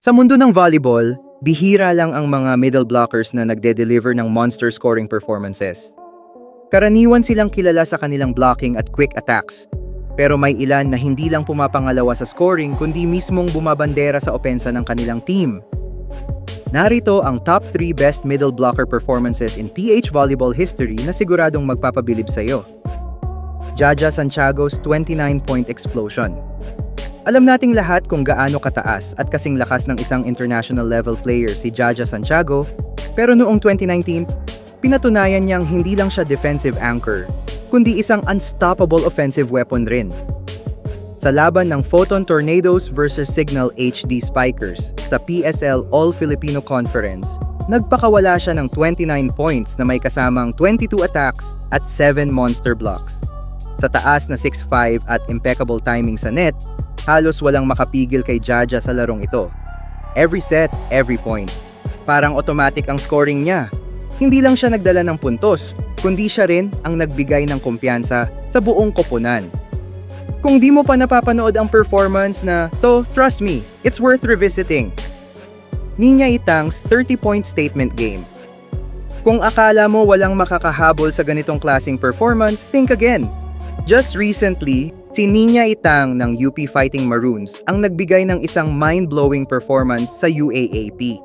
Sa mundo ng volleyball, bihira lang ang mga middle blockers na nagde-deliver ng monster scoring performances. Karaniwan silang kilala sa kanilang blocking at quick attacks, pero may ilan na hindi lang pumapangalawa sa scoring kundi mismong bumabandera sa opensa ng kanilang team. Narito ang top 3 best middle blocker performances in PH volleyball history na siguradong magpapabilib sa iyo. Jaja Santiago's 29-point explosion. Alam nating lahat kung gaano kataas at kasing lakas ng isang international level player si Jaja Santiago, pero noong 2019, pinatunayan niyang hindi lang siya defensive anchor, kundi isang unstoppable offensive weapon rin. Sa laban ng Photon Tornadoes versus Signal HD Spikers sa PSL All-Filipino Conference, nagpakawala siya ng 29 points na may kasamang 22 attacks at 7 monster blocks. Sa taas na 6'5" at impeccable timing sa net, halos walang makapigil kay Jaja sa larong ito. Every set, every point. Parang automatic ang scoring niya. Hindi lang siya nagdala ng puntos, kundi siya rin ang nagbigay ng kumpiyansa sa buong koponan. Kung di mo pa napapanood ang performance na to, trust me, it's worth revisiting. Ninya Itang's 30-point statement game. Kung akala mo walang makakahabol sa ganitong klaseng performance, think again. Just recently, si Ninya Itang ng UP Fighting Maroons ang nagbigay ng isang mind-blowing performance sa UAAP.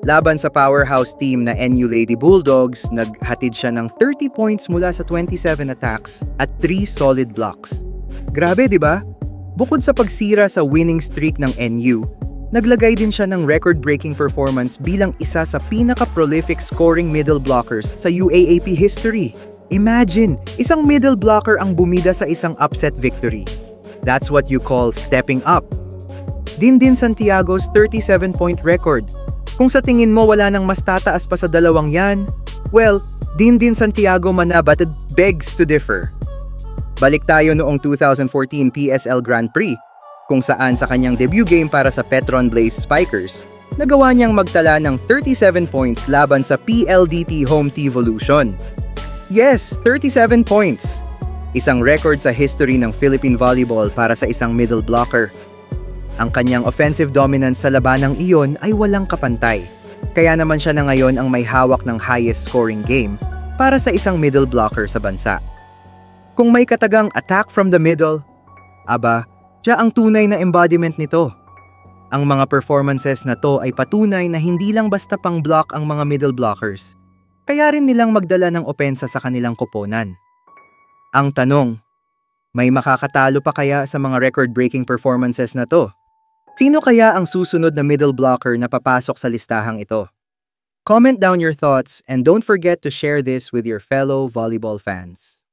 Laban sa powerhouse team na NU Lady Bulldogs, naghatid siya ng 30 points mula sa 27 attacks at 3 solid blocks. Grabe, di ba? Bukod sa pagsira sa winning streak ng NU, naglagay din siya ng record-breaking performance bilang isa sa pinaka-prolific scoring middle blockers sa UAAP history. Imagine, isang middle blocker ang bumida sa isang upset victory. That's what you call stepping up. Din Santiago's 37-point record. Kung sa tingin mo wala nang mas tataas pa sa dalawang yan, well, Din Santiago manabat begs to differ. Balik tayo noong 2014 PSL Grand Prix, kung saan sa kanyang debut game para sa Petron Blaze Spikers, nagawa niyang magtala ng 37 points laban sa PLDT Home T-Volution. Yes, 37 points. Isang record sa history ng Philippine volleyball para sa isang middle blocker. Ang kanyang offensive dominance sa labanang iyon ay walang kapantay. Kaya naman siya na ngayon ang may hawak ng highest scoring game para sa isang middle blocker sa bansa. Kung may katagang attack from the middle, aba, siya ang tunay na embodiment nito. Ang mga performances na to ay patunay na hindi lang basta pang block ang mga middle blockers. Kaya rin nilang magdala ng opensa sa kanilang koponan. Ang tanong, may makakatalo pa kaya sa mga record-breaking performances na to? Sino kaya ang susunod na middle blocker na papasok sa listahang ito? Comment down your thoughts and don't forget to share this with your fellow volleyball fans.